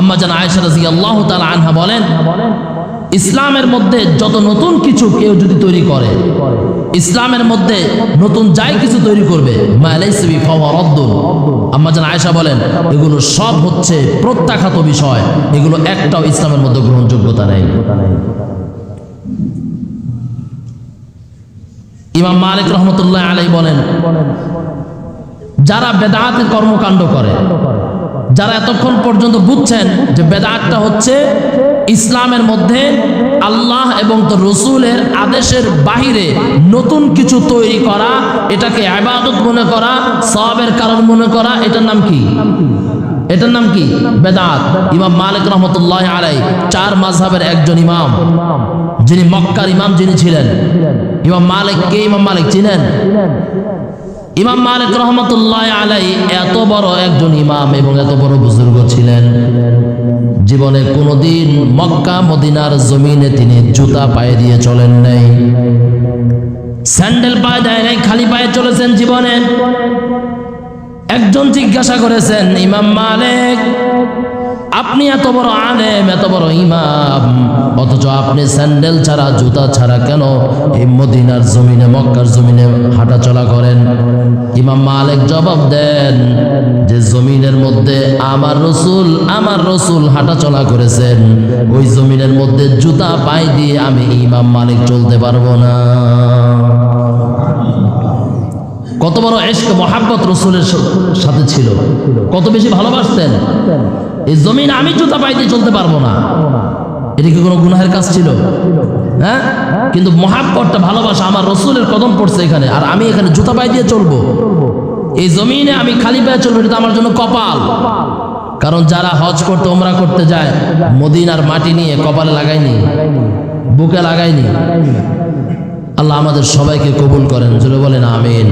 আম্মা জান আয়েশা রাদিয়াল্লাহু তাআলা আনহা বলেন, ইসলামের মধ্যে যত নতুন কিছু কেউ যদি তৈরি করে, ইসলামের মধ্যে নতুন যাই কিছু তৈরি করবে, মা লাইসা বি ফাওয়া রাদ্দুন, আম্মা জান আয়েশা বলেন এগুলো সব হচ্ছে প্রত্যাখ্যাত বিষয়, এগুলো একটাও ইসলামের মধ্যে গ্রহণযোগ্যতা নেই। ইমাম মালিক রহমতুল্লাহ আলাইহি বলেন, যারা বেদাতের কর্মকাণ্ড করে, যারা এতক্ষণ পর্যন্ত বুঝছেন যে বেদাতটা হচ্ছে ইসলামের মধ্যে আল্লাহ এবং তার রাসূলের আদেশের বাহিরে নতুন কিছু তৈরি করা, এটাকে ইবাদত মনে করা, সওয়াবের কারণ মনে করা, এটার নাম কি? এটার নাম কি? বেদাত। ইমাম মালিক রহমতুল্লাহ আলাইহি চার মাযহাবের একজন ইমাম, যিনি মক্কার ইমাম যিনি ছিলেন। ইমাম মালিক কে? ইমাম মালিক চিনেন? ইমাম মালিক রহমতুল্লাহ আলাইহি এত বড় একজন ইমাম এবং এত বড় বুজুর্গ ছিলেন, জীবনে কোনোদিন মক্কা মদিনার জমিনে তিনি জুতা পায়ে দিয়ে চলেন নাই, স্যান্ডেল পায়ে দেয় নাই, খালি পায়ে চলেছেন জীবনে। একজন জিজ্ঞাসা করেছেন, ইমাম মালিক আপনি এত বড় আলেম, এত বড় ইমাম, অথচ আপনি স্যান্ডেল ছাড়া জুতা ছাড়া কেন এই মদিনার জমিনে মক্কার জমিনে হাঁটা চলা করেন? ইমাম মালিক জবাব দেন যে জমিনের মধ্যে আমার রসুল হাঁটা চলা করেছেন, ওই জমিনের মধ্যে জুতা পায়ে দিয়ে আমি ইমাম মালিক চলতে পারবো না। কত বড় ইশক মোহাব্বত রসুলের সাথে ছিল, কত বেশি ভালোবাসতেন। এই জমিন আমি জুতা পায়ে দিয়ে চলতে পারবো না, এটা কি কোনো গুনাহের কাজ ছিল? হ্যাঁ, কিন্তু মোহাব্বতটা, ভালোবাসা, আমার রসুলের কদম পড়ছে এখানে, আর আমি এখানে জুতা পায়ে দিয়ে চলবো, এই জমিনে আমি খালি পায়ে চলবো, এটা আমার জন্য কপাল। কারণ যারা হজ করতে উমরা করতে যায়, মদিনার মাটি নিয়ে কপালে লাগায়নি, বুকে লাগায়নি। আল্লাহ আমাদের সবাইকে কবুল করেন, জোরে বলেন আমিন।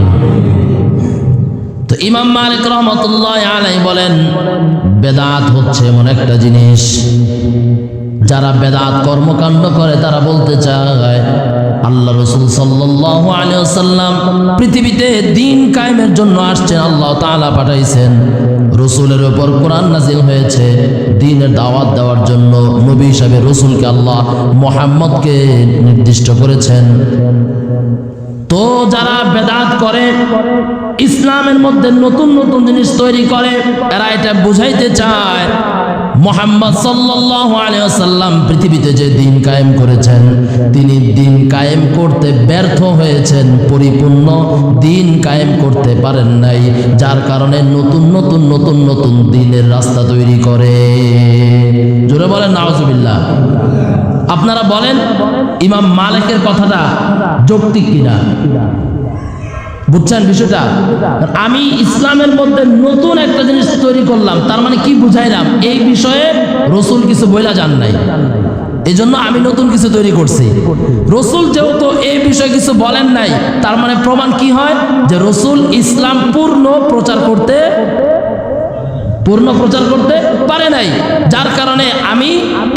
তো ইমাম মালিক রহমতুল্লাহ আলাইহি বলেন, বেদাত হচ্ছে এমন একটা জিনিস, যারা বেদাত কর্মকাণ্ড করে তারা বলতে চায় আল্লাহ রাসূল সাল্লাল্লাহু আলাইহি ওয়াসাল্লাম পৃথিবীতে দ্বীন কায়েমের জন্য আসছেন, আল্লাহ তাআলা পাঠাইছেন, রাসূলের উপর কোরআন নাযিল হয়েছে দ্বীনের দাওয়াত দেওয়ার জন্য। নবী হিসাবে রাসূলকে আল্লাহ মুহাম্মদকে নির্দিষ্ট করেছেন। তো যারা বেদাত করে, ইসলামের মধ্যে নতুন নতুন জিনিস তৈরি করে, এরা এটা বুঝাইতে চায় মুহাম্মদ সাল্লাল্লাহু আলাইহি ওয়াসাল্লাম পৃথিবীতে যে দ্বীন কায়েম করেছেন, তিনি দ্বীন কায়েম করতে ব্যর্থ হয়েছেন, পরিপূর্ণ দ্বীন কায়েম করতে পারেন নাই, যার কারণে নতুন নতুন নতুন নতুন দ্বীনের রাস্তা তৈরি করে। জোরে বলেন নাউজুবিল্লাহ। আপনারা বলেন ইমাম মালিকের কথাটা যৌক্তিক কিনা? বুঝছেন বিষয়টা? আমি ইসলামের মধ্যে নতুন একটা জিনিস তৈরি করলাম, তার মানে কি বুঝাইলাম? এই বিষয়ে রাসূল কিছু বইলা যান নাই, এই জন্য আমি নতুন কিছু তৈরি করছি। রাসূল যেহেতু এই বিষয়ে কিছু বলেন নাই, তার মানে প্রমাণ কি হয়? যে রাসূল ইসলাম পূর্ণ প্রচার করতে পারে নাই, যার কারণে আমি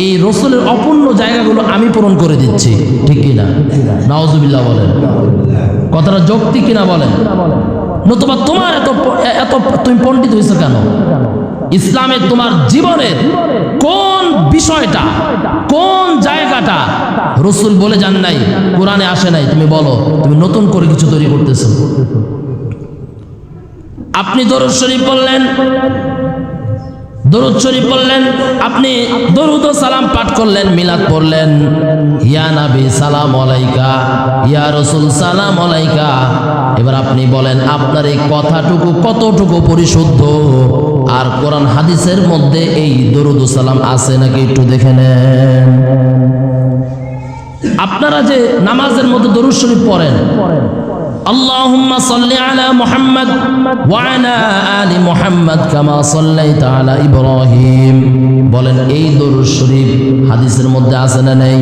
এই রাসূলের অপূর্ণ জায়গাগুলো আমি পূরণ করে দিচ্ছি। ঠিক কিনা? নাউজুবিল্লাহ বলেন। কথাটা যৌক্তিক কিনা বলেন? নতুবা তোমার এত তুমি পণ্ডিত হয়েছো কেন? ইসলামে তোমার জীবনের কোন বিষয়টা, কোন জায়গাটা রাসূল বলে যান নাই, কোরআনে আসে নাই, তুমি বলো, তুমি নতুন করে কিছু তৈরি করতেছো। আপনি দরুদ শরীফ পড়লেন, আপনি দরুদ ও সালাম পাঠ করলেন, মিলাদ পড়লেন, ইয়া নবী সালাম আলাইকা, ইয়া রাসূল সালাম আলাইকা। এবার আপনি বলেন আপনার এই কথাটুকু কতটুকু পরিশুদ্ধ, আর কোরআন হাদিসের মধ্যে এই দরুদ ও সালাম আছে নাকি একটু দেখে নেন। আপনারা যে নামাজের মধ্যে দরুদ শরীফ পড়েন, আল্লাহুম্মা সাল্লি আলা মুহাম্মদ ওয়া আলা আলি মুহাম্মদ কামা সাল্লাইতা আলা ইব্রাহিম, বলেন এই দরুদ শরীফ হাদিসের মধ্যে আছে না নাই?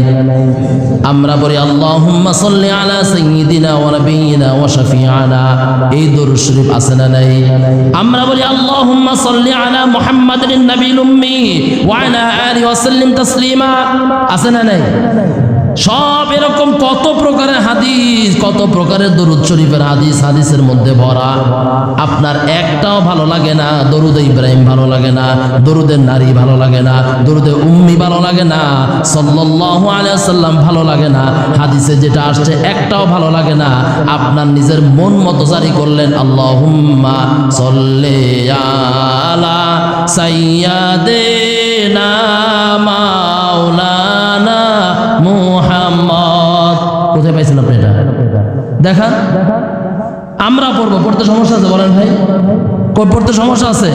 আমরা বলি আল্লাহুম্মা সাল্লি আলা সাইয়্যিদিনা ওয়া নাবিয়িনা ওয়া শাফিআনা, এই দরুদ শরীফ আছে না নাই? আমরা বলি আল্লাহুম্মা সাল্লি আলা মুহাম্মাদিন নাবিয়্যিল উম্মি ওয়া আলা আলিহি ওয়া সাল্লিম তাসলিমা, আছে না নাই? সব এরকম কত প্রকারের হাদিস, কত প্রকারের দরুদ শরীফের হাদিস হাদিসের মধ্যে ভরা। আপনার একটাও ভালো লাগে না, দরুদে ইব্রাহিম ভালো লাগে না, দরুদের নারী ভালো লাগে না, দরুদে উম্মি ভালো লাগে না, সাল্লাল্লাহু আলাইহি ওয়াসাল্লাম ভালো লাগে না, হাদিসে যেটা আসছে একটাও ভালো লাগে না। আপনার নিজের মন মতো জারি করলেন, আল্লাহুম্মা সাল্লি আলা সাইয়্যিদিনা মাওলানা মুহাম্মদ। কোথায় পাইছেন আপনি এটা? দেখা আমরা পড়বো, পড়তে সমস্যা আছে বলেন ভাই? পড়তে সমস্যা আছে?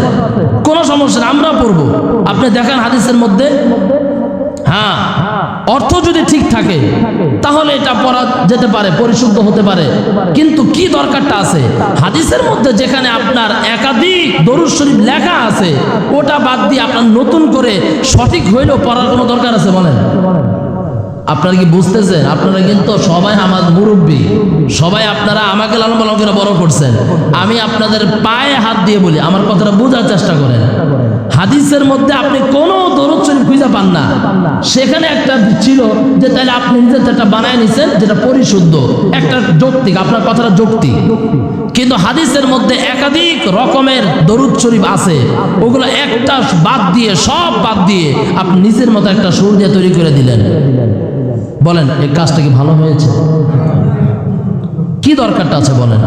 কোনো সমস্যা না, আমরা পড়বো। আপনি দেখান হাদিসের মধ্যে, হ্যাঁ অর্থ যদি ঠিক থাকে তাহলে এটা পড়া যেতে পারে, পরিশুদ্ধ হতে পারে। কিন্তু কি দরকারটা আছে হাদিসের মধ্যে যেখানে আপনার একাধিক দরুদ শরীফ লেখা আছে, ওটা বাদ দিয়ে আপনার নতুন করে সঠিক হইলেও পড়ার কোনো দরকার আছে বলেন? আপনারা কি বুঝতেছেন? আপনারা কিন্তু সবাই আমার মুরব্বী, সবাই আপনারা আমাকে লালন পালন করে বড় করছেন। আমি আপনাদের পায়ে হাত দিয়ে বলি, আমার কথাটা বোঝার চেষ্টা করেন। হাদিসের মধ্যে আপনি কোনো দরুদ শরীফ খুঁজে পান না, সেখানে একটা ছিল যে তাহলে আপনি নিজে যেটা বানায় নিছেন যেটা পরিশুদ্ধ, একটা যৌক্তিক, আপনার কথাটা যৌক্তিক। কিন্তু হাদিসের মধ্যে একাধিক রকমের দরুদ শরীফ আছে, ওগুলো একটা বাদ দিয়ে, সব বাদ দিয়ে আপনি নিজের মতো একটা সুর দিয়ে তৈরি করে দিলেন। বলেন এই কাজটা কি ভালো হয়েছে? কি দরকারটা আছে বলেন?